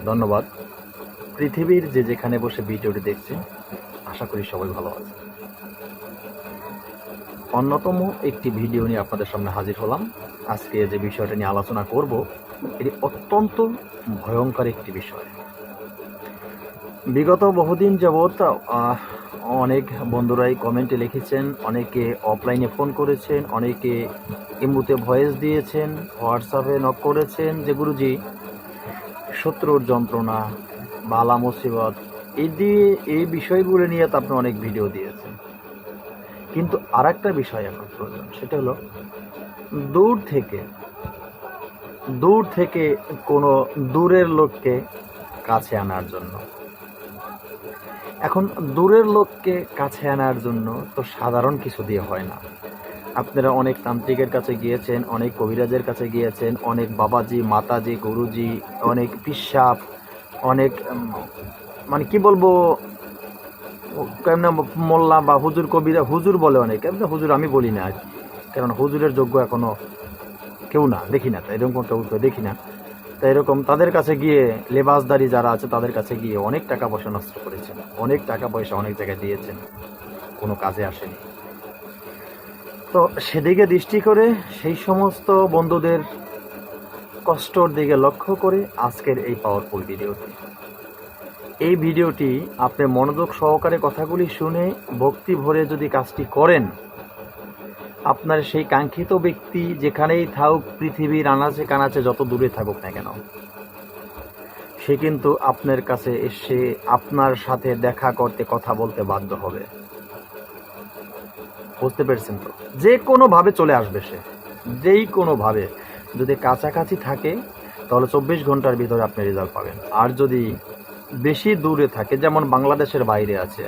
ধন্যবাদ। পৃথিবীর যে যেখানে বসে ভিডিওটি দেখছেন, আশা করি সবাই ভালো আছে। অন্যতম একটি ভিডিও নিয়ে আপনাদের সামনে হাজির হলাম। আজকে যে বিষয়টা নিয়ে আলোচনা করব, এটি অত্যন্ত ভয়ঙ্কর একটি বিষয়। বিগত বহুদিন যাবৎ অনেক বন্ধুরাই কমেন্টে লিখেছেন, অনেকে অফলাইনে ফোন করেছেন, অনেকে ইমুতে ভয়েস দিয়েছেন, হোয়াটসঅ্যাপে নক করেছেন যে গুরুজি শত্রুর যন্ত্রণা, বালা মুসিবত এই বিষয়গুলো নিয়ে তো আপনি অনেক ভিডিও দিয়েছেন। কিন্তু আর একটা বিষয় এখন প্রয়োজন, সেটা হলো দূর থেকে কোনো দূরের লোককে কাছে আনার জন্য। এখন দূরের লোককে কাছে আনার জন্য তো সাধারণ কিছু দিয়ে হয় না। আপনারা অনেক তান্ত্রিকের কাছে গিয়েছেন, অনেক কবিরাজের কাছে গিয়েছেন, অনেক বাবাজি, মাতাজি, গুরুজি, অনেক পিসাব, অনেক মানে কি বলবো, কেমন মোল্লা বা হুজুর, কবিরা হুজুর বলে অনেক, কেমন হুজুর আমি বলি না, কারণ হুজুরের যোগ্য এখনো কেউ না, দেখি না, এরকম কেউ দেখি না। তাই এরকম তাদের কাছে গিয়ে, লেবাসদারি যারা আছে তাদের কাছে গিয়ে অনেক টাকা পয়সা নষ্ট করেছেন, অনেক টাকা পয়সা অনেক জায়গায় দিয়েছেন, কোনো কাজে আসেনি। তো সেদিকে দৃষ্টি করে সেই সমস্ত বন্ধুদের কষ্টর দিকে লক্ষ্য করে আজকের এই পাওয়ারফুল ভিডিওটি। এই ভিডিওটি আপনি মনোযোগ সহকারে কথাগুলি শুনে ভক্তি ভরে যদি কাজটি করেন, আপনার সেই কাঙ্ক্ষিত ব্যক্তি যেখানেই থাকুক, পৃথিবীর আনাচে কানাচে যত দূরে থাকুক না কেন, সে কিন্তু আপনার কাছে এসে আপনার সাথে দেখা করতে, কথা বলতে বাধ্য হবে। বুঝতে পেরেছেন তো? যে কোনোভাবে চলে আসবে সে, যেই কোনোভাবে। যদি কাছাকাছি থাকে তাহলে 24 ঘন্টার ভিতরে আপনি রেজাল্ট পাবেন। আর যদি বেশি দূরে থাকে, যেমন বাংলাদেশের বাইরে আছে,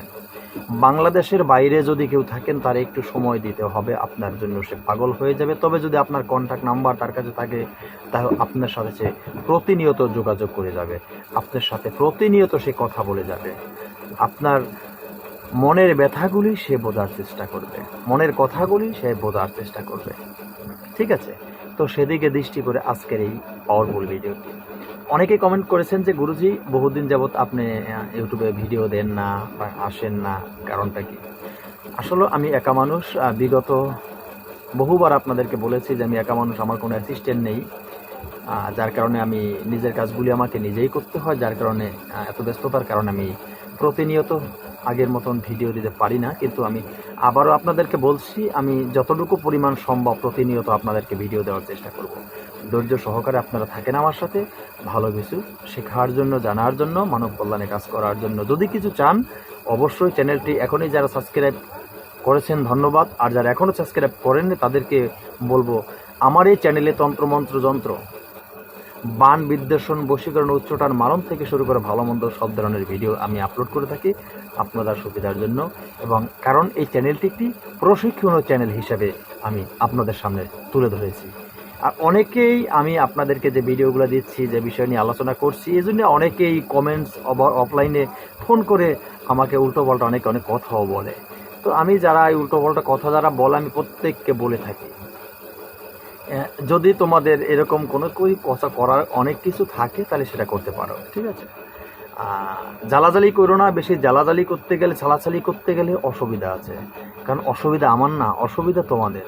বাংলাদেশের বাইরে যদি কেউ থাকেন, তার একটু সময় দিতে হবে, আপনার জন্য সে পাগল হয়ে যাবে। তবে যদি আপনার কন্ট্যাক্ট নাম্বার তার কাছে থাকে, তাহলে আপনার সাথে সে প্রতিনিয়ত যোগাযোগ করে যাবে, আপনার সাথে প্রতিনিয়ত সে কথা বলে যাবে, আপনার মনের ব্যথাগুলি সে বোঝার চেষ্টা করবে, মনের কথাগুলি সে বোঝার চেষ্টা করবে। ঠিক আছে? তো সেদিকে দৃষ্টি করে আজকের এই পাওয়ারফুল ভিডিওটি। অনেকে কমেন্ট করেছেন যে গুরুজি বহুদিন যাবৎ আপনি ইউটিউবে ভিডিও দেন না বা আসেন না, কারণটা কি? আসলে আমি একা মানুষ, বিগত বহুবার আপনাদেরকে বলেছি যে আমি একা মানুষ, আমার কোনো অ্যাসিস্ট্যান্ট নেই, যার কারণে আমি নিজের কাজগুলি আমাকে নিজেই করতে হয়, যার কারণে এত ব্যস্ততার কারণে আমি প্রতিনিয়ত আগের মতন ভিডিও দিতে পারি না। কিন্তু আমি আবারও আপনাদেরকে বলছি, আমি যতটুকু পরিমাণ সম্ভব প্রতিনিয়ত আপনাদেরকে ভিডিও দেওয়ার চেষ্টা করব। ধৈর্য সহকারে আপনারা থাকেন আমার সাথে, ভালো কিছু শেখার জন্য, জানার জন্য, মানব কল্যাণে কাজ করার জন্য। যদি কিছু চান, অবশ্যই চ্যানেলটি এখনই যারা সাবস্ক্রাইব করেছেন ধন্যবাদ, আর যারা এখনও সাবস্ক্রাইব করেননি তাদেরকে বলবো, আমার এই চ্যানেলে তন্ত্রমন্ত্র, যন্ত্র, বান, বিদ্বেষণ, বশীকরণ, উচ্চটার মারণ থেকে শুরু করে ভালো মন্দ সব ধরনের ভিডিও আমি আপলোড করে থাকি আপনাদের সুবিধার জন্য। এবং কারণ এই চ্যানেলটি একটি প্রশিক্ষণীয় চ্যানেল হিসেবে আমি আপনাদের সামনে তুলে ধরেছি। আর অনেকেই, আমি আপনাদেরকে যে ভিডিওগুলো দিচ্ছি, যে বিষয় নিয়ে আলোচনা করছি, এই জন্য অনেকেই কমেন্টস, অফলাইনে ফোন করে আমাকে উল্টোপাল্টা অনেক কথাও বলে। তো আমি যারা এই উল্টোপাল্টা কথা যারা বলে, আমি প্রত্যেককে বলে থাকি, যদি তোমাদের এরকম কোনো কথা করার অনেক কিছু থাকে তাহলে সেটা করতে পারো। ঠিক আছে? জ্বালাজালি করো না, বেশি জ্বালাজালি করতে গেলে, ছালাছালি করতে গেলে অসুবিধা আছে। কারণ অসুবিধা আমার না, অসুবিধা তোমাদের।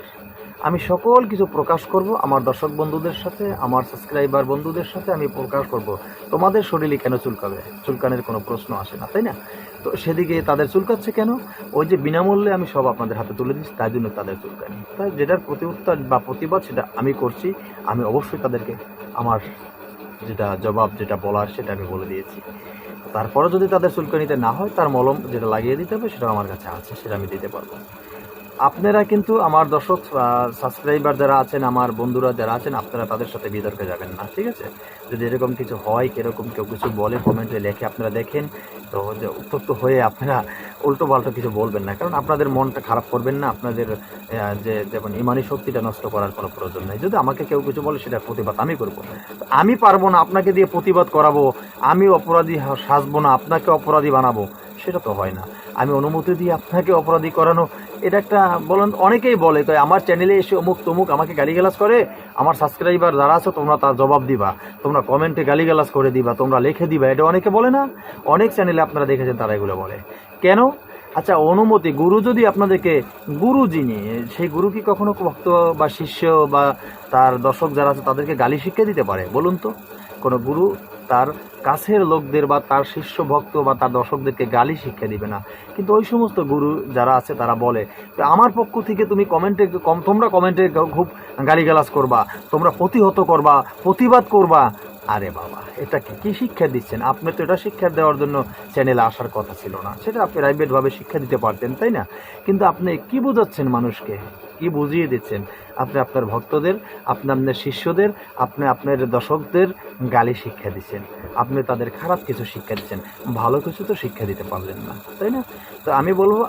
আমি সকল কিছু প্রকাশ করব আমার দর্শক বন্ধুদের সাথে, আমার সাবস্ক্রাইবার বন্ধুদের সাথে আমি প্রকাশ করব। তোমাদের শরীরে কেন চুলকাবে? চুলকানের কোনো প্রশ্ন আসে না, তাই না? তো সেদিকে তাদের চুলকাচ্ছে কেন? ওই যে বিনামূল্যে আমি সব আপনাদের হাতে তুলে দিচ্ছি, তাই জন্য তাদের চুলকানি। তাই যেটার প্রতি উত্তর বা প্রতিবাদ সেটা আমি করছি। আমি অবশ্যই তাদেরকে আমার যেটা জবাব, যেটা বলার, সেটা আমি বলে দিয়েছি। তারপরে যদি তাদের চুলকানিতে না হয়, তার মলম যেটা লাগিয়ে দিতে হবে সেটা আমার কাছে আছে, সেটা আমি দিতে পারবো। আপনারা কিন্তু আমার দর্শক, সাবস্ক্রাইবার যারা আছেন, আমার বন্ধুরা যারা আছেন, আপনারা তাদের সাথে বিতর্কে যাবেন না। ঠিক আছে? যদি এরকম কিছু হয়, কীরকম কেউ কিছু বলে, কমেন্টে লেখে আপনারা দেখেন, তো যে উত্তপ্ত হয়ে আপনারা উল্টো পাল্টা কিছু বলবেন না, কারণ আপনাদের মনটা খারাপ করবেন না, আপনাদের যে যেমন ইমানি শক্তিটা নষ্ট করার কোনো প্রয়োজন নেই। যদি আমাকে কেউ কিছু বলে, সেটা প্রতিবাদ আমি করব। আমি পারবো না আপনাকে দিয়ে প্রতিবাদ করাবো, আমি অপরাধী সাজবো না, আপনাকে অপরাধী বানাবো, সেটা তো হয় না। আমি অনুমতি দিয়ে আপনাকে অপরাধী করানো, এটা একটা বলেন, অনেকেই বলে তো আমার চ্যানেলে এসে অমুক তমুক আমাকে গালিগালাজ করে, আমার সাবস্ক্রাইবার যারা আছে তোমরা তার জবাব দিবা, তোমরা কমেন্টে গালিগালাজ করে দিবা, তোমরা লিখে দিবা, এটা অনেকে বলে না? অনেক চ্যানেলে আপনারা দেখেছেন তারা এগুলো বলে কেন? আচ্ছা, অনুমতি, গুরু যদি আপনাদেরকে, গুরু যিনি, সেই গুরু কি কখনো ভক্ত বা শিষ্য বা তার দর্শক যারা আছে তাদেরকে গালি শিক্ষা দিতে পারে? বলুন তো। কোনো গুরু তার কাছের লোকদের বা তার শিষ্য ভক্ত বা তার দর্শকদেরকে গালি শিক্ষা দিবে না। কিন্তু ওই সমস্ত গুরু যারা আছে তারা বলে আমার পক্ষ থেকে তুমি কমেন্টে তোমরা কমেন্টে খুব গালিগালাজ করবা, তোমরা প্রতিহত করবা, প্রতিবাদ করবা। আরে বাবা, এটা কি শিক্ষা দিচ্ছেন আপনি? তো এটা শিক্ষা দেওয়ার জন্য চ্যানেলে আসার কথা ছিল না, সেটা আপনি প্রাইভেটভাবে শিক্ষা দিতে পারতেন, তাই না? কিন্তু আপনি কি বোঝাচ্ছেন মানুষকে, কি বুঝিয়ে দিচ্ছেন? আপনি আপনার ভক্তদের, আপনি আপনার শিষ্যদের, আপনি আপনার দর্শকদের গালি শিক্ষা দিচ্ছেন, আপনি তাদের খারাপ কিছু শিক্ষা দিচ্ছেন, ভালো কিছু তো শিক্ষা দিতে পারলেন না, তাই না? তো আমি বলবো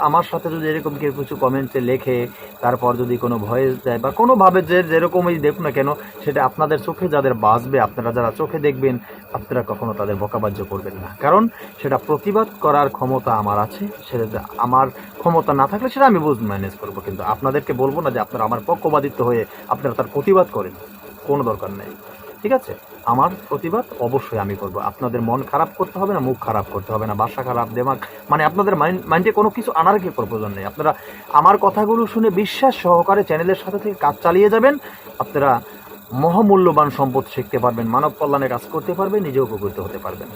আমার সাথে যদি এরকম কেউ কিছু কমেন্টে লেখে, তারপর যদি কোনো ভয়েস দেয় বা কোনোভাবে যেরকমই দেখুন না কেন, সেটা আপনাদের চোখে যাদের বাজবে, আপনারা যারা চোখে দেখবেন, আপনারা কখনো তাদের বকাবাজ্য করবেন না, কারণ সেটা প্রতিবাদ করার ক্ষমতা আমার আছে। সেটা আমার ক্ষমতা না থাকলে সেটা আমি ম্যানেজ করবো, কিন্তু আপনাদেরকে বলবো না যে আপনারা আমার পক্ষপাতিত্ব হয়ে আপনারা তার প্রতিবাদ করেন, কোনো দরকার নেই। ঠিক আছে? আমার প্রতিবাদ অবশ্যই আমি করব। আপনাদের মন খারাপ করতে হবে না, মুখ খারাপ করতে হবে না, বাসা খারাপ, দেমাগ মানে আপনাদের মাইন্ডে কোনো কিছু আনার কি প্রয়োজন নেই। আপনারা আমার কথাগুলো শুনে বিশ্বাস সহকারে চ্যানেলের সাথে থেকে কাজ চালিয়ে যাবেন। আপনারা মহামূল্যবান সম্পদ শিখতে পারবেন, মানব কল্যাণে কাজ করতে পারবেন, নিজেও উপকৃত হতে পারবেন।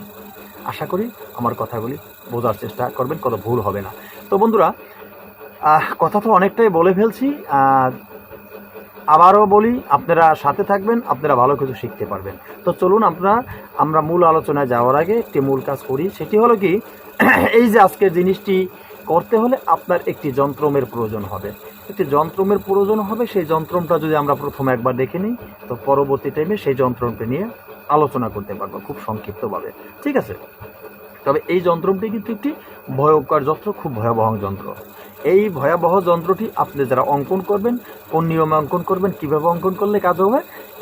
আশা করি আমার কথাগুলি বোঝার চেষ্টা করবেন, কোনো ভুল হবে না। তো বন্ধুরা, কথা তো অনেকটাই বলে ফেলছি, আবারও বলি, আপনারা সাথে থাকবেন, আপনারা ভালো কিছু শিখতে পারবেন। তো চলুন আমরা মূল আলোচনায় যাওয়ার আগে একটি মূল কাজ করি। সেটি হলো কি, এই যে আজকের জিনিসটি করতে হলে আপনার একটি যন্ত্রমের প্রয়োজন হবে, একটি যন্ত্রমের প্রয়োজন হবে। সেই যন্ত্রমটা যদি আমরা প্রথমে একবার দেখে নিই, তো পরবর্তী টাইমে সেই যন্ত্রমটি নিয়ে আলোচনা করতে পারবো খুব সংক্ষিপ্তভাবে, ঠিক আছে? তবে এই যন্ত্রটি কিন্তু একটি ভয়ঙ্কর যন্ত্র, খুব ভয়াবহ যন্ত্র। এই ভয়াবহ যন্ত্রটি আপনি যারা অঙ্কন করবেন, কোন নিয়মে অঙ্কন করবেন, কীভাবে অঙ্কন করলে কাজ হবে,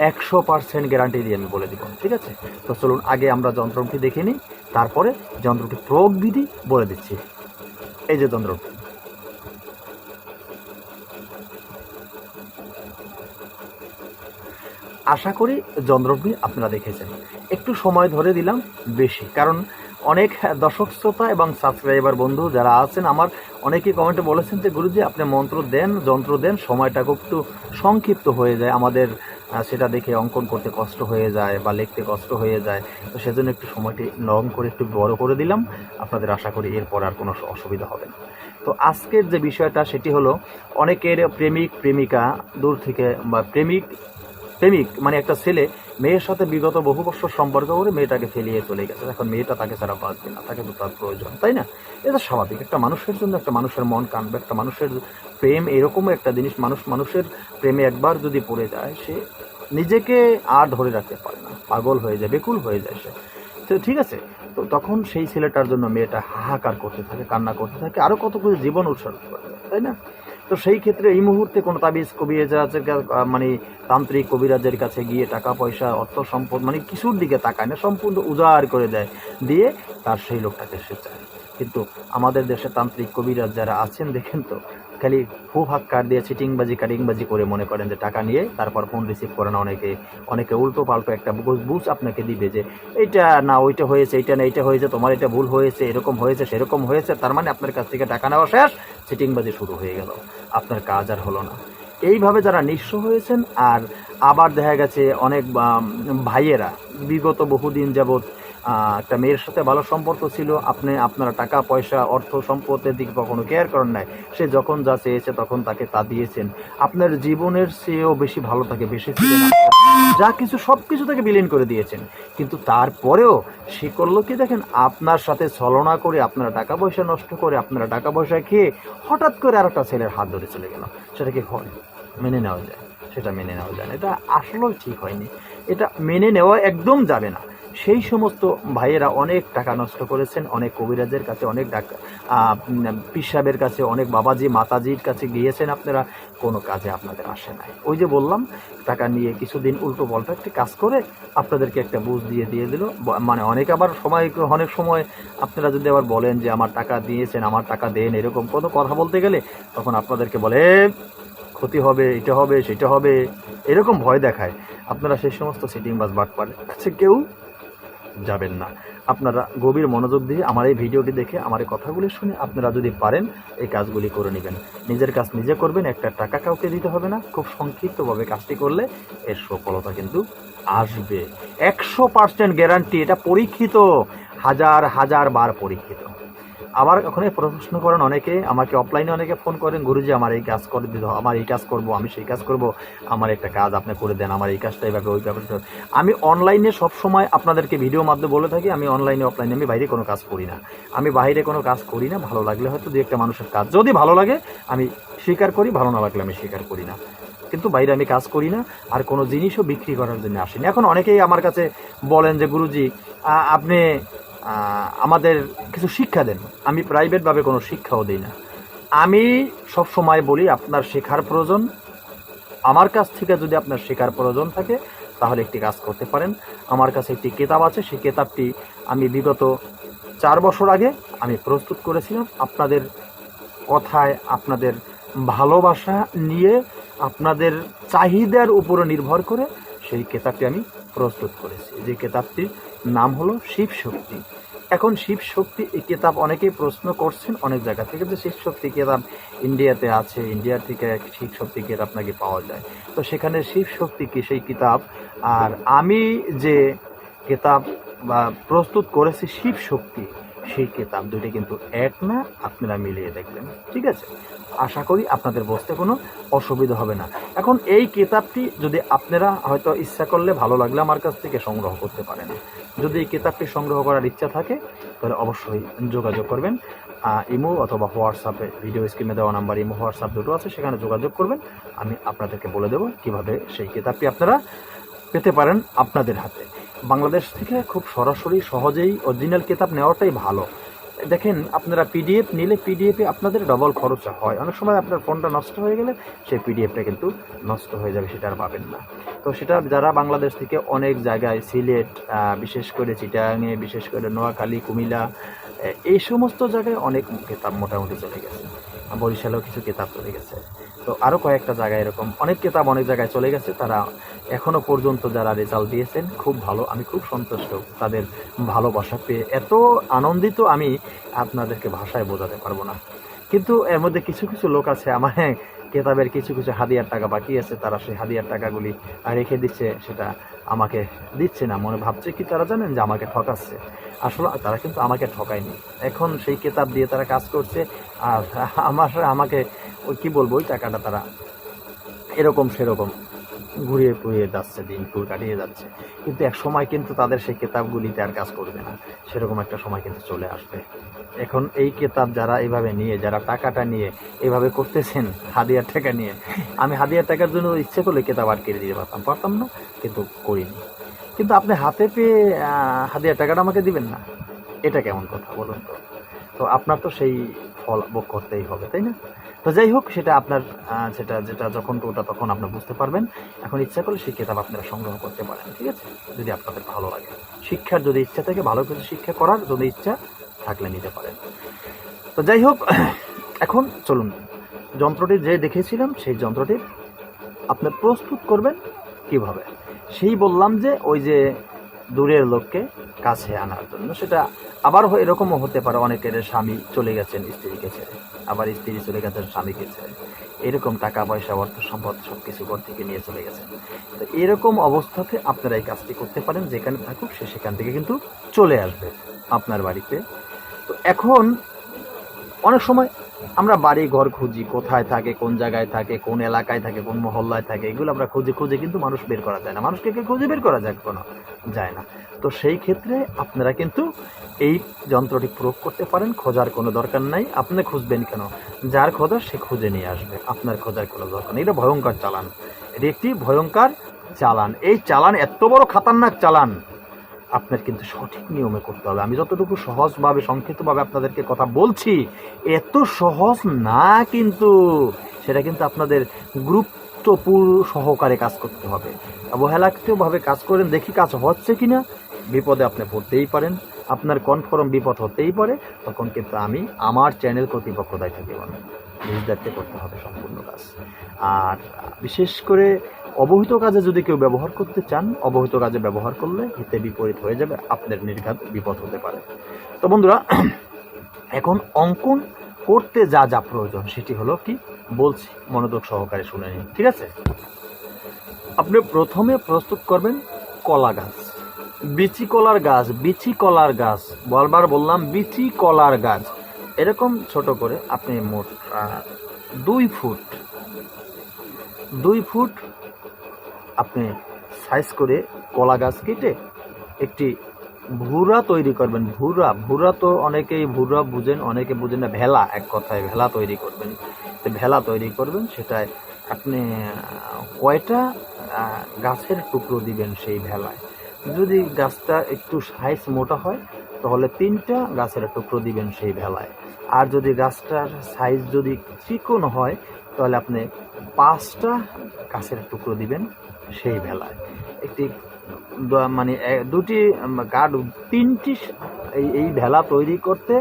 100% গ্যারান্টি দিয়ে আমি বলে দিব, ঠিক আছে? তো চলুন আগে আমরা যন্ত্রটি দেখে নিই, তারপরে যন্ত্রটি প্রয়োগ বিধি বলে দিচ্ছি। এই যে যন্ত্রটি, আশা করি যন্ত্রটি আপনারা দেখেছেন। একটু সময় ধরে দিলাম বেশি, কারণ অনেক দর্শক শ্রোতা এবং সাবস্ক্রাইবার বন্ধু যারা আছেন, আমার অনেকেই কমেন্টে বলেছেন যে গুরুজি আপনি মন্ত্র দেন, যন্ত্র দেন, সময়টা খুব একটু সংক্ষিপ্ত হয়ে যায়, আমাদের সেটা দেখে অঙ্কন করতে কষ্ট হয়ে যায় বা লিখতে কষ্ট হয়ে যায়। তো সেজন্য একটু সময়টি লং করে একটু বড় করে দিলাম। আপনাদের আশা করি এরপর আর কোনো অসুবিধা হবে না। তো আজকের যে বিষয়টা সেটি হলো, অনেকের প্রেমিক প্রেমিকা দূর থেকে, বা প্রেমিক মানে একটা ছেলে মেয়ের সাথে বিগত বহু বছর সম্পর্ক করে মেয়েটাকে ফেলিয়ে চলে গেছে। এখন মেয়েটা তাকে ছাড়া বাঁচবে না, তাকে তো তার প্রয়োজন, তাই না? এটা স্বাভাবিক। একটা মানুষের জন্য একটা মানুষের মন কাঁদবে, একটা মানুষের প্রেম এরকমই একটা জিনিস, মানুষের প্রেমে একবার যদি পড়ে যায়, সে নিজেকে আর ধরে রাখতে পারে না, পাগল হয়ে যায়, বেকুল হয়ে যায় সে। তো ঠিক আছে, তো তখন সেই ছেলেটার জন্য মেয়েটা হাহাকার করতে থাকে, কান্না করতে থাকে, আরও কত কিছু জীবন উৎসর্গ করতে থাকে, তাই না? তো সেই ক্ষেত্রে এই মুহূর্তে কোনো তাবিজ কবিরাজের মানে তান্ত্রিক কবিরাজের কাছে গিয়ে টাকা পয়সা, অর্থ সম্পদ মানে কিছুর দিকে তাকায় না, সম্পূর্ণ উজাড় করে দেয়, দিয়ে তার সেই লোকটাকে সে চায়। কিন্তু আমাদের দেশে তান্ত্রিক কবিরাজ যারা আছেন দেখেন তো, খালি হাক্কার দিয়ে চিটিংবাজি কাটিংবাজি করে মনে করেন যে টাকা নিয়ে তারপর ফোন রিসিভ করে না। অনেকে উল্টো পাল্টো একটা বুঝ আপনাকে দিবে যে এইটা না ওইটা হয়েছে, এইটা না এইটা হয়েছে, তোমার এটা ভুল হয়েছে, এরকম হয়েছে, সেরকম হয়েছে, তার মানে আপনার কাছ থেকে টাকা নেওয়া শেষ, চিটিংবাজি শুরু হয়ে গেল, আপনার কাজ আর হলো না। এইভাবে যারা নিঃস্ব হয়েছেন, আর আবার দেখা গেছে অনেক ভাইয়েরা বিগত বহুদিন যাবৎ একটা মেয়ের সাথে ভালো সম্পর্ক ছিল, আপনারা টাকা পয়সা অর্থ সম্পদের দিকে কখনো কেয়ার করেন নাই, সে যখন যা চেয়েছে তখন তাকে তা দিয়েছেন, আপনার জীবনের চেয়েও বেশি ভালো তাকে বেশি ছিলেন, যা কিছু সব কিছু তাকে বিলীন করে দিয়েছেন। কিন্তু তারপরেও সে করলো কি দেখেন, আপনার সাথে ছলনা করে, আপনারা টাকা পয়সা নষ্ট করে, আপনারা টাকা পয়সা খেয়ে হঠাৎ করে আর একটা ছেলের হাত ধরে চলে গেল। সেটা কি হয়? মেনে নেওয়া যায়? সেটা মেনে নেওয়া যায় না, এটা আসলেও ঠিক হয়নি, এটা মেনে নেওয়া একদম যাবে না। সেই সমস্ত ভাইয়েরা অনেক টাকা নষ্ট করেছেন, অনেক কবিরাজের কাছে, অনেক পীর সাহেবের কাছে, অনেক বাবাজি মাতাজির কাছে গিয়েছেন, আপনারা কোনো কাজে আপনাদের আসে নাই। ওই যে বললাম, টাকা নিয়ে কিছুদিন উল্টো পাল্টা একটি কাজ করে আপনাদেরকে একটা বুঝ দিয়ে দিল। মানে অনেক আবার অনেক সময় আপনারা যদি আবার বলেন যে আমার টাকা দিয়েছেন, আমার টাকা দেন, এরকম কোনো কথা বলতে গেলে তখন আপনাদেরকে বলে ক্ষতি হবে, এটা হবে, সেটা হবে, এরকম ভয় দেখায়। আপনারা সেই সমস্ত সিটিংবাজ বাটপার কাছে কেউ যাবেন না। আপনারা গভীর মনোযোগ দিয়ে আমার এই ভিডিওটি দেখে আমার এই কথাগুলি শুনে আপনারা যদি পারেন এই কাজগুলি করে নেবেন। নিজের কাজ নিজে করবেন, একটা টাকা কাউকে দিতে হবে না। খুব সংক্ষিপ্তভাবে কাজটি করলে এর সফলতা কিন্তু আসবে। 100% গ্যারান্টি, এটা পরীক্ষিত, হাজার হাজার বার পরীক্ষিত। আবার ওখানে প্রশ্ন করেন অনেকে, আমাকে অফলাইনে অনেকে ফোন করেন, গুরুজি আমার এই কাজ করে দিতে, আমার এই কাজ করব, আমি সেই কাজ করব, আমার একটা কাজ আপনি করে দেন, আমার এই কাজটা এইভাবে ওই ব্যাপারে। আমি অনলাইনে সবসময় আপনাদেরকে ভিডিও মাধ্যমে বলে থাকি, আমি অনলাইনে অফলাইনে আমি বাইরে কোনো কাজ করি না। আমি বাইরে কোনো কাজ করি না। ভালো লাগলে হয়তো দু একটা মানুষের কাজ যদি ভালো লাগে আমি স্বীকার করি, ভালো না লাগলে আমি স্বীকার করি না। কিন্তু বাইরে আমি কাজ করি না, আর কোনো জিনিসও বিক্রি করার জন্য আসিনি। এখন অনেকেই আমার কাছে বলেন যে গুরুজি আপনি আমাদের কিছু শিক্ষা দেন। আমি প্রাইভেটভাবে কোনো শিক্ষাও দিই না। আমি সব সময় বলি আপনার শেখার প্রয়োজন, আমার কাছ থেকে যদি আপনার শেখার প্রয়োজন থাকে তাহলে একটি কাজ করতে পারেন। আমার কাছে একটি কিতাব আছে, সেই কিতাবটি আমি বিগত 4 বছর আগে আমি প্রস্তুত করেছিলাম। আপনাদের কথায়, আপনাদের ভালোবাসা নিয়ে, আপনাদের চাহিদার উপরে নির্ভর করে সেই কিতাবটি আমি প্রস্তুত করেছি। যে কিতাবটির নাম হলো শিব শক্তি। এখন শিব শক্তি এই কিতাব অনেকেই প্রশ্ন করছেন অনেক জায়গা থেকে যে শিব শক্তি কিতাব ইন্ডিয়াতে আছে, ইন্ডিয়া থেকে শিব শক্তি কিতাব নাকি পাওয়া যায়। তো সেখানে শিব শক্তি কি সেই কিতাব, আর আমি যে কিতাব বা প্রস্তুত করেছি শিব শক্তি, সেই কিতাব দুটি কিন্তু এক না, আপনারা মিলিয়ে দেখবেন। ঠিক আছে, আশা করি আপনাদের বুঝতে কোনো অসুবিধা হবে না। এখন এই কিতাবটি যদি আপনারা হয়তো ইচ্ছা করলে, ভালো লাগলে আমার কাছ থেকে সংগ্রহ করতে পারেন। যদি এই কিতাবটি সংগ্রহ করার ইচ্ছা থাকে তাহলে অবশ্যই যোগাযোগ করবেন। ইমো অথবা হোয়াটসঅ্যাপে, ভিডিও স্ক্রিনে দেওয়া নাম্বার ইমো হোয়াটসঅ্যাপ দুটো আছে, সেখানে যোগাযোগ করবেন। আমি আপনাদেরকে বলে দেবো কিভাবে সেই কিতাবটি আপনারা পেতে পারেন আপনাদের হাতে। বাংলাদেশ থেকে খুব সরাসরি সহজেই অরিজিনাল কিতাব নেওয়াটাই ভালো। দেখেন, আপনারা পিডিএফ নিলে পিডিএফে আপনাদের ডবল খরচ হয়। অনেক সময় আপনার ফোনটা নষ্ট হয়ে গেলে সেই পিডিএফটা কিন্তু নষ্ট হয়ে যাবে, সেটা আর পাবেন না। তো সেটা যারা বাংলাদেশ থেকে অনেক জায়গায়, সিলেট, বিশেষ করে চিটাগাঙে, বিশেষ করে নোয়াখালী, কুমিল্লা, এই সমস্ত জায়গায় অনেক কিতাব মোটামুটি চলে গেছে। বরিশালেও কিছু কিতাব চলে গেছে। তো আরও কয়েকটা জায়গায় এরকম অনেক কিতাব অনেক জায়গায় চলে গেছে। তারা এখনও পর্যন্ত যারা রেজাল্ট দিয়েছেন খুব ভালো, আমি খুব সন্তুষ্ট। তাদের ভালোবাসা পেয়ে এত আনন্দিত আমি আপনাদেরকে ভাষায় বোঝাতে পারবো না। কিন্তু এর মধ্যে কিছু কিছু লোক আছে, আমার কেতাবের কিছু কিছু হাদিয়ার টাকা বাকি আছে, তারা সেই হাদিয়ার টাকাগুলি রেখে দিচ্ছে, সেটা আমাকে দিচ্ছে না। মনে ভাবছে কি তারা জানেন যে আমাকে ঠকাচ্ছে। আসলে তারা কিন্তু আমাকে ঠকায়নি। এখন সেই কিতাব দিয়ে তারা কাজ করছে, আর আমাকে ওই কী বলবো, ওই টাকাটা তারা এরকম সেরকম ঘুরিয়ে ঘুরিয়ে যাচ্ছে, দিন কাটিয়ে যাচ্ছে। কিন্তু এক সময় কিন্তু তাদের সেই কিতাবগুলিতে আর কাজ করবে না, সেরকম একটা সময় কিন্তু চলে আসবে। এখন এই কিতাব যারা এইভাবে নিয়ে, যারা টাকাটা নিয়ে এইভাবে করতেছেন হাদিয়ার টাকা নিয়ে, আমি হাদিয়ার টাকার জন্য ইচ্ছে করলে কিতাব আর কেড়ে দিতে পারতাম না, কিন্তু করিনি। কিন্তু আপনি হাতে পেয়ে হাদিয়ার টাকাটা আমাকে দিবেন না, এটা কেমন কথা বলুন তো? তো আপনার তো সেই ফল ভোগ করতেই হবে, তাই না? তো যাই হোক, সেটা আপনার যেটা যখন ওটা তখন আপনি বুঝতে পারবেন। এখন ইচ্ছা করলে সেই কিতাব আপনারা সংগ্রহ করতে পারেন, ঠিক আছে, যদি আপনাদের ভালো লাগে। শিক্ষার যদি ইচ্ছা থাকে, ভালো কিছু শিক্ষা করার যদি ইচ্ছা থাকলে নিতে পারেন। তো যাই হোক, এখন চলুন, যন্ত্রটি যে দেখেছিলাম সেই যন্ত্রটি আপনি প্রস্তুত করবেন কিভাবে, সেই বললাম যে ওই যে দূরের লোককে কাছে আনার জন্য। সেটা আবার এরকমও হতে পারে, অনেকের স্বামী চলে গেছেন স্ত্রীকে ছেড়ে, আবার স্ত্রী চলে গেছেন স্বামীকে ছেড়ে, এরকম টাকা পয়সা, অর্থ সম্পদ সব কিছু ঘর থেকে নিয়ে চলে গেছেন। তো এরকম অবস্থাতে আপনারা এই কাজটি করতে পারেন। যেখানে থাকুক সে সেখান থেকে কিন্তু চলে আসবে আপনার বাড়িতে। তো এখন অনেক সময় আমরা বাড়ি ঘর খুঁজি, কোথায় থাকে, কোন জায়গায় থাকে, কোন এলাকায় থাকে, কোন মহল্লায় থাকে, এগুলো আমরা খুঁজে খুঁজে কিন্তু মানুষ বের করা যায় না। মানুষকে খুঁজে বের করা যায় কোনো যায় না। তো সেই ক্ষেত্রে আপনারা কিন্তু এই যন্ত্রটি প্রয়োগ করতে পারেন। খোঁজার কোনো দরকার নাই। আপনি খুঁজবেন কেন? যার খোঁজার সে খুঁজে নিয়ে আসবে, আপনার খোঁজার কোনো দরকার নেই। এটা ভয়ঙ্কর চালান, এটি একটি ভয়ঙ্কর চালান। এই চালান এত বড় খাতারনাক চালান, আপনার কিন্তু সঠিক নিয়মে করতে হবে। আমি যতটুকু সহজভাবে সংক্ষিপ্তভাবে আপনাদেরকে কথা বলছি, এত সহজ না কিন্তু। সেটা কিন্তু আপনাদের গুরুত্বপূর্ণ সহকারে কাজ করতে হবে। অবহেলাকৃতভাবে কাজ করেন, দেখি কাজ হচ্ছে কিনা, বিপদে আপনি পড়তেই পারেন, আপনার কনফার্ম বিপদ হতেই পারে। তখন কিন্তু আমি আমার চ্যানেল কর্তৃপক্ষ দায়িত্ব দেব না, নিজ দায়িত্বে করতে হবে সম্পূর্ণ কাজ। আর বিশেষ করে অবহিত কাজে যদি কেউ ব্যবহার করতে চান, অবহিত কাজে ব্যবহার করলে হিতে বিপরীত হয়ে যাবে, আপনার নির্ঘাত বিপদ হতে পারে। তো বন্ধুরা, এখন অঙ্কন করতে যা যা প্রয়োজন সেটি হলো কি বলছি, মনোযোগ সহকারে শুনে নিন, ঠিক আছে? আপনি প্রথমে প্রস্তুত করবেন কলা গাছ, বিচি কলার গাছ। বিচি কলার গাছ, বারবার বললাম বিচি কলার গাছ। এরকম ছোট করে আপনি মোট 2 ফুট আপনি সাইজ করে কলা গাছ কেটে একটি ভুরা তৈরি করবেন। ভুরা তো অনেকেই ভুরা বুঝেন, অনেকে বুঝেন না, ভেলা, এক কথায় ভেলা তৈরি করবেন। ভেলা তৈরি করবেন, সেটায় আপনি কয়টা গাছের টুকরো দিবেন সেই ভেলায়। যদি গাছটা একটু সাইজ মোটা হয় তাহলে 3টা গাছের টুকরো দিবেন সেই ভেলায়। আর যদি গাছটার সাইজ যদি চিকন হয় তাহলে আপনি 5টা গাছের টুকরো দিবেন সেই ভেলায়। একটি মানে 2টি কাঠ, 3টি এই ভেলা তৈরি করতে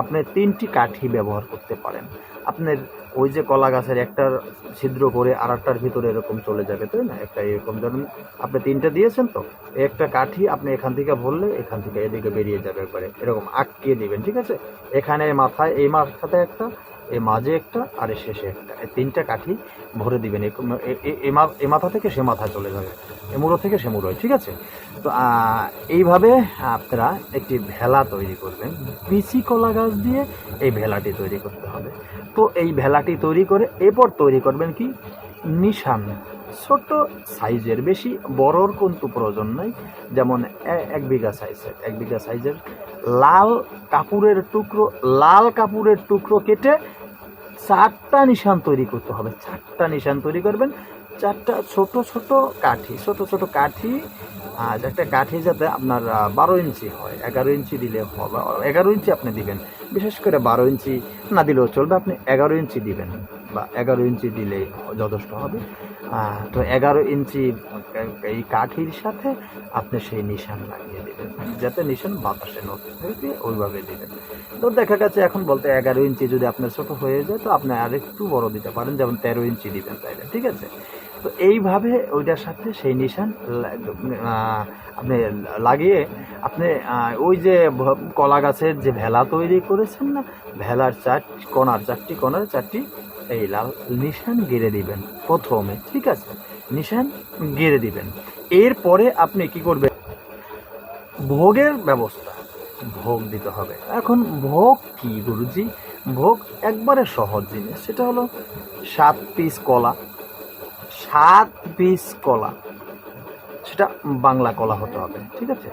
আপনি 3টি কাঠি ব্যবহার করতে পারেন। আপনার ওই যে কলা গাছের একটার ছিদ্র করে আর একটার ভিতরে এরকম চলে যাবে, তাই না? একটা এরকম ধরুন আপনি 3টা দিয়েছেন, তো একটা কাঠি আপনি এখান থেকে ভরলে এখান থেকে এদিকে বেরিয়ে যাবে একবারে, এরকম আটকিয়ে দিবেন, ঠিক আছে? এখানে মাথায়, এই মাথাতে একটা, এই মাঝে একটা, আর এই শেষে একটা, এই 3টা কাঠি ভরে দিবেন। এ মাথা থেকে সে মাথায় চলে যাবে, এ মুড়ো থেকে সে মুড়োয়, ঠিক আছে? তো এইভাবে আপনারা একটি ভেলা তৈরি করবেন। বিচি কলা গাছ দিয়ে এই ভেলাটি তৈরি করতে হবে। তো এই ভেলাটি তৈরি করে এরপর তৈরি করবেন কি নিশান, ছোট সাইজের, বেশি বড়র কিন্তু প্রয়োজন নাই। যেমন 1 বিঘা সাইজের লাল কাপড়ের টুকরো কেটে 4টা নিশান তৈরি করতে হবে। 4টা নিশান তৈরি করবেন, 4টা ছোট ছোট কাঠি। একটা কাঠি যাতে আপনার 12 ইঞ্চি হয়, 11 ইঞ্চি দিলে হবে, 11 ইঞ্চি আপনি দিবেন। বিশেষ করে 12 ইঞ্চি না দিলেও চলবে, আপনি 11 ইঞ্চি দিবেন, বা 11 ইঞ্চি দিলে যথেষ্ট হবে। তো 11 ইঞ্চি এই কাঠির সাথে আপনি সেই নিশান লাগিয়ে দেবেন, যাতে নিশান বাতাসে নড়তে থাকে, ওইভাবে দিবেন। তো দেখা গেছে এখন বলতে 11 ইঞ্চি যদি আপনার ছোট হয়ে যায় তো আপনি আর একটু বড় দিতে পারেন, যেমন 13 ইঞ্চি দিবেন তাইলে, ঠিক আছে? তো এইভাবে ওইটার সাথে সেই নিশান আপনি লাগিয়ে আপনি ওই যে কলা গাছের যে ভেলা তৈরি করেছেন না, ভেলার 4টি কোণার 4টি এই লাল নিশান গেড়ে দিবেন প্রথমে, ঠিক আছে? নিশান গেড়ে দিবেন। এরপরে আপনি কি করবেন, ভোগের ব্যবস্থা, ভোগ দিতে হবে। এখন ভোগ কি গুরুজি? ভোগ একবারে সহজ জিনিস, সেটা হলো 7 পিস কলা। 7 পিস কলা, সেটা বাংলা কলা হতে হবে, ঠিক আছে?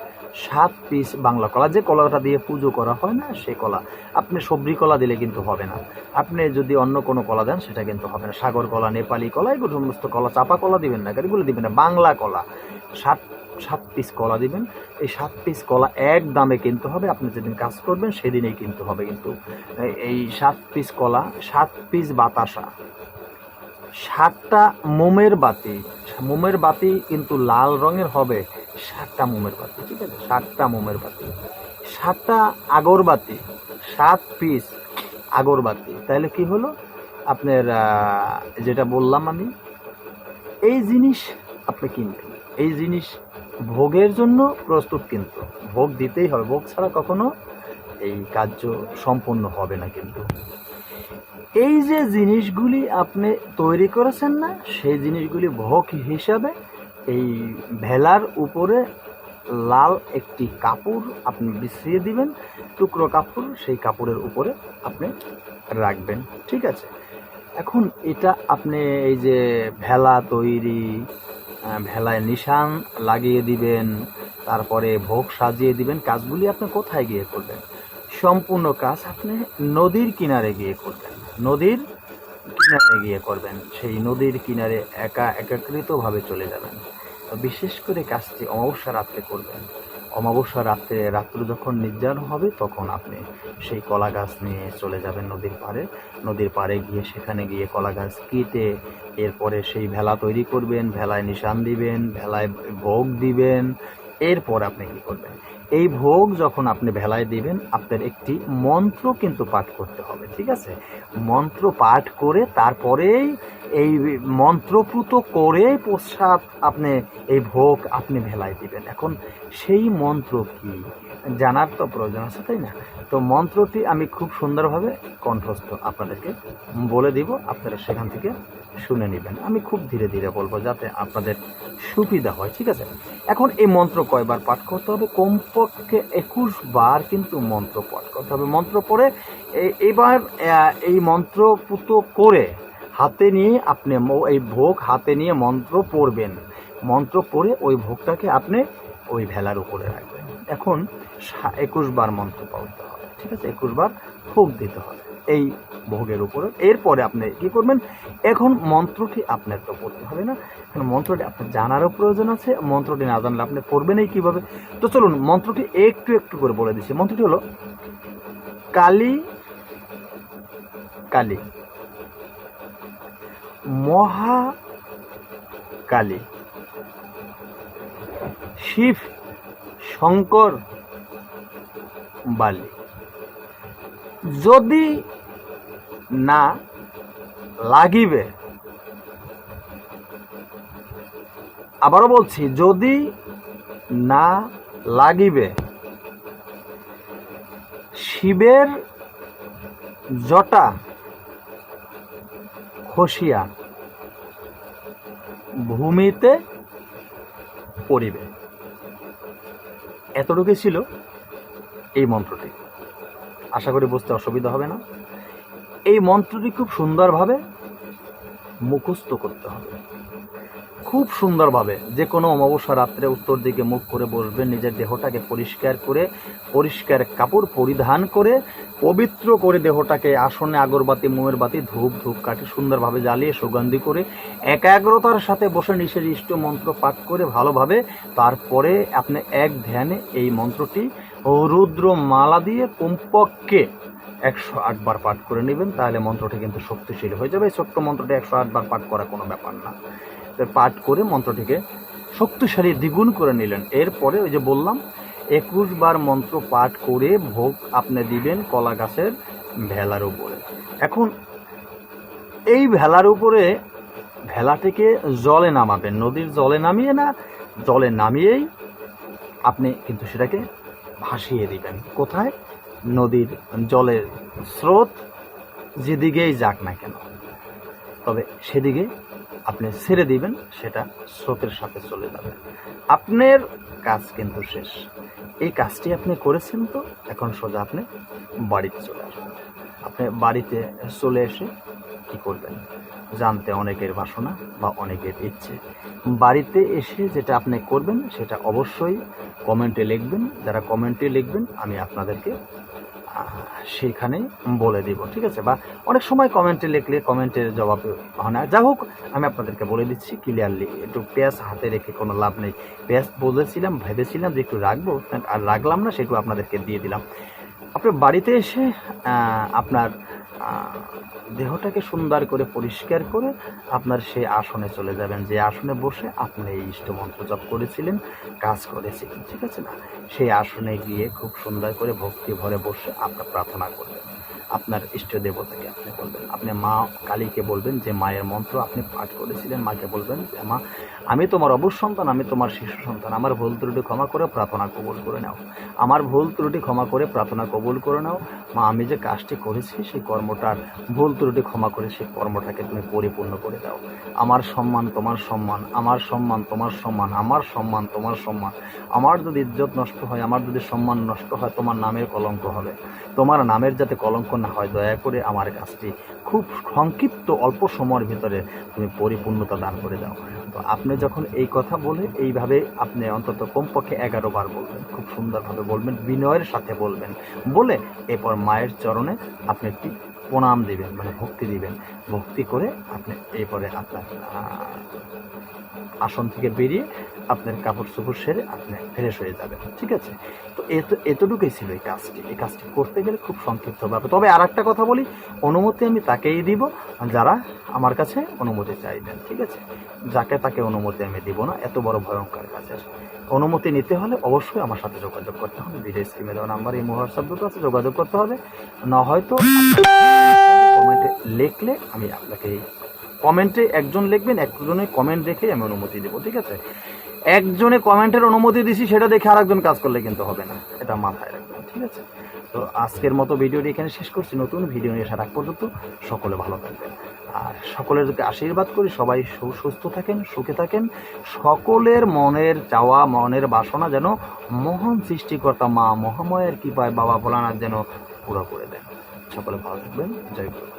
7 পিস বাংলা কলা, যে কলাটা দিয়ে পুজো করা হয় না সেই কলা। আপনি সবরি কলা দিলে কিন্তু হবে না, আপনি যদি অন্য কোনো কলা দেন সেটা কিন্তু হবে না। সাগর কলা, নেপালি কলা, এগুলো সমস্ত কলা, চাপা কলা দিবেন না, এগুলো দিবেন না, বাংলা কলা। 7 পিস কলা দিবেন। এই 7 পিস কলা এক দামে কিনতে হবে, আপনি যেদিন কাজ করবেন সেদিনেই কিনতে হবে। কিন্তু এই 7 পিস কলা, 7 পিস বাতাসা, 7টা মোমের বাতি কিন্তু লাল রঙের হবে। 7টা মোমের বাতি, ঠিক আছে? 7টা মোমের বাতি, 7টা আগরবাতি, 7 পিস আগরবাতি। তাহলে কি হলো আপনার, যেটা বললাম আমি, এই জিনিস আপনি কিনবেন। এই জিনিস ভোগের জন্য প্রস্তুত, কিন্তু ভোগ দিতেই হবে, ভোগ ছাড়া কখনো এই কার্য সম্পূর্ণ হবে না। কিন্তু এই যে জিনিসগুলি আপনি তৈরি করেছেন না, সেই জিনিসগুলি ভোগ হিসাবে এই ভেলার উপরে লাল একটি কাপড় আপনি বিছিয়ে দিবেন, টুকরো কাপড়, সেই কাপড়ের উপরে আপনি রাখবেন, ঠিক আছে? এখন এটা আপনি এই যে ভেলা তৈরি, ভেলায় নিশান লাগিয়ে দিবেন, তারপরে ভোগ সাজিয়ে দিবেন, কাজগুলি আপনি কোথায় গিয়ে করবেন? সম্পূর্ণ কাজ আপনি নদীর কিনারে গিয়ে করবেন, নদীর কিনারে গিয়ে করবেন। সেই নদীর কিনারে একাকৃতভাবে চলে যাবেন। বিশেষ করে কাজটি অমাবস্যা রাত্রে করবেন। অমাবস্যা রাত্রে যখন নির্জন হবে তখন আপনি সেই কলা গাছ নিয়ে চলে যাবেন নদীর পাড়ে গিয়ে সেখানে গিয়ে কলা গাছ কেটে এরপরে সেই ভেলা তৈরি করবেন, ভেলায় নিশান দিবেন, ভেলায় ভোগ দিবেন। এরপর আপনি কি করবেন, এই ভোগ যখন আপনি ভেলায় দিবেন আপনার একটি মন্ত্র কিন্তু পাঠ করতে হবে, ঠিক আছে? মন্ত্র পাঠ করে তারপরেই এই মন্ত্রপুত করে পশ্চাৎ আপনি এই ভোগ আপনি ভেলায় দিবেন। এখন সেই মন্ত্র কি জানার তো প্রয়োজন আছে, তাই না? তো মন্ত্রটি আমি খুব সুন্দরভাবে কণ্ঠস্থ আপনাদেরকে বলে দিব, আপনারা সেখান থেকে শুনে নেবেন। আমি খুব ধীরে ধীরে বলবো যাতে আপনাদের সুবিধা হয়, ঠিক আছে? এখন এই মন্ত্র কয়বার পাঠ করতে হবে? কমপক্ষে 21 বার কিন্তু মন্ত্র পাঠ করতে হবে। মন্ত্র পড়ে এবার এই মন্ত্রপুত করে হাতে নিয়ে আপনি এই ভোগ হাতে নিয়ে মন্ত্র পড়বেন। মন্ত্র পড়ে ওই ভোগটাকে আপনি ওই ভেলার উপরে রাখবেন। এখন 21 বার মন্ত্র পড়তে হবে, ঠিক আছে? 21 বার ভোগ দিতে হবে এই ভোগের উপরে। এরপরে আপনি কি করবেন, এখন মন্ত্রটি আপনার তো পড়তে হবে না, এখন মন্ত্রটি আপনার জানারও প্রয়োজন আছে। মন্ত্রটি না জানলে আপনি পড়বেনই কিভাবে? তো চলুন মন্ত্রটি একটু একটু করে বলে দিচ্ছি। মন্ত্রটি হলো কালী কালী মহাকালী শিব শঙ্কর বালি। যদি না লাগিবে, আবারও বলছি, যদি না লাগিবে শিবের জটা খসিয়া ভূমিতে পড়িবে। এতটুকু ছিল এই মন্ত্রটি। আশা করি বুঝতে অসুবিধা হবে না। এই মন্ত্রটি খুব সুন্দরভাবে মুখস্থ করতে হবে, খুব সুন্দরভাবে। যে কোনো অমাবস্যা রাত্রে উত্তর দিকে মুখ করে বসবেন, নিজের দেহটাকে পরিষ্কার করে পরিষ্কার কাপড় পরিধান করে পবিত্র করে দেহটাকে আসনে আগরবাতি মোমের বাতি ধূপ কাঠি সুন্দরভাবে জ্বালিয়ে সুগন্ধি করে একাগ্রতার সাথে বসে নিজের ইষ্ট মন্ত্র পাঠ করে ভালোভাবে তারপরে আপনি এক ধ্যানে এই মন্ত্রটি রুদ্র মালা দিয়ে কমপক্ষে 108 বার পাঠ করে নেবেন। তাহলে মন্ত্রটি কিন্তু শক্তিশালী হয়ে যাবে। এই ছোট্ট মন্ত্রটি 108 বার পাঠ করা কোনো ব্যাপার না। পাঠ করে মন্ত্রটিকে শক্তিশালী দ্বিগুণ করে নিলেন। এরপরে ওই যে বললাম 21 বার মন্ত্র পাঠ করে ভোগ আপনি দিবেন কলা গাছের ভেলার উপরে। এখন এই ভেলার উপরে ভেলাটিকে জলে নামাবেন, নদীর জলে নামিয়ে না, জলে নামিয়েই আপনি কিন্তু সেটাকে ভাসিয়ে দিবেন। কোথায়? নদীর জলের স্রোত যেদিকেই যাক না কেন, তবে সেদিকে আপনি ছেড়ে দিবেন, সেটা স্রোতের সাথে চলে যাবে। আপনার কাজ কিন্তু শেষ। এই কাজটি আপনি করেছেন, তো এখন সোজা আপনি বাড়িতে চলে আসবেন। আপনি বাড়িতে চলে এসে কি করবেন জানতে অনেকের বাসনা বা অনেকের ইচ্ছে। বাড়িতে এসে যেটা আপনি করবেন সেটা অবশ্যই কমেন্টে লিখবেন। যারা কমেন্টে লিখবেন আমি আপনাদেরকে সেখানে বলে দিব, ঠিক আছে? বা অনেক সময় কমেন্টে লিখলে কমেন্টের জবাব হয় না। যা হোক, আমি আপনাদেরকে বলে দিচ্ছি ক্লিয়ারলি। একটু পেঁয়াজ হাতে রেখে কোনো লাভ নেই। পেঁয়াজ ভেবেছিলাম যে একটু রাখবো, আর রাখলাম না, সেটু আপনাদেরকে দিয়ে দিলাম। আপনি বাড়িতে এসে আপনার দেহটাকে সুন্দর করে পরিষ্কার করে আপনার সেই আসনে চলে যাবেন, যে আসনে বসে আপনি এই ইষ্টমন্ত্র জপ করেছিলেন, কাজ করেছিলেন, ঠিক আছে না? সেই আসনে গিয়ে খুব সুন্দর করে ভক্তি ভরে বসে আপনার প্রার্থনা করবেন। আপনার ইষ্ট দেবতাকে আপনি বলবেন, আপনি মা কালীকে বলবেন যে মায়ের মন্ত্র আপনি পাঠ করেছিলেন। মাকে বলবেন যে মা, আমি তোমার অবশ সন্তান, আমি তোমার শিশু সন্তান, আমার ভুল ত্রুটি ক্ষমা করে প্রার্থনা কবুল করে নাও। আমার ভুল ত্রুটি ক্ষমা করে প্রার্থনা কবুল করে নাও। মা, আমি যে কাজটি করেছি সেই কর্মটার ভুল ত্রুটি ক্ষমা করে সেই কর্মটাকে তুমি পরিপূর্ণ করে দাও। আমার সম্মান তোমার সম্মান, আমার সম্মান তোমার সম্মান, আমার সম্মান তোমার সম্মান। আমার যদি ইজ্জত নষ্ট হয়, আমার যদি সম্মান নষ্ট হয়, তোমার নামের কলঙ্ক হবে। তোমার নামের যাতে কলঙ্ক না হয়, দয়া করে আমার কাজটি খুব সংক্ষিপ্ত অল্প সময়ের ভিতরে তুমি পরিপূর্ণতা দান করে দাও। তো আপনি যখন এই কথা বলে এইভাবে আপনি অন্তত কমপক্ষে 11 বার বলবেন, খুব সুন্দরভাবে বলবেন, বিনয়ের সাথে বলবেন। বলে এরপর মায়ের চরণে আপনি একটি প্রণাম দিবেন, মানে ভক্তি দিবেন। ভক্তি করে আপনি এরপরে আপনার আসন থেকে বেরিয়ে আপনার কাপড় চোপড় সেরে আপনি ফ্রেশ হয়ে যাবেন, ঠিক আছে? তো এতটুকুই ছিল এই কাজটি করতে গেলে খুব সংক্ষিপ্ত ব্যাপার। তবে আর একটা কথা বলি, অনুমতি আমি তাকেই দিব যারা আমার কাছে অনুমতি চাইবেন, ঠিক আছে? যাকে তাকে অনুমতি আমি দিব না, এত বড় ভয়ঙ্কর কাজের। অনুমতি নিতে হলে অবশ্যই আমার সাথে যোগাযোগ করতে হবে। ভিডিও স্ক্রিনে দেওয়া নাম্বার এই হোয়াটসঅ্যাপ দুটো আছে, যোগাযোগ করতে হবে। না হয়তো কমেন্টে লিখলে আমি আপনাকে কমেন্টে একজন লিখবেন, একজনে কমেন্ট দেখে আমি অনুমতি দেবো, ঠিক আছে? একজনে কমেন্টের অনুমতি দিছি সেটা দেখে আরেকজন কাজ করলে কিন্তু হবে না, এটা মাথায় রাখবেন, ঠিক আছে? তো আজকের মতো ভিডিওটি এখানে শেষ করছি। নতুন ভিডিও নিয়ে আসার আগ পর্যন্ত সকলে ভালো থাকবেন, আর সকলেরকে আশীর্বাদ করি সবাই সুস্থ থাকেন, সুখে থাকেন। সকলের মনের চাওয়া, মনের বাসনা যেন মহান সৃষ্টিকর্তা মা মহাময়ের কৃপায় বাবা ভোলানাথ যেন পুরো করে দেন। সকলে ভালো থাকবেন। জয় গুরু।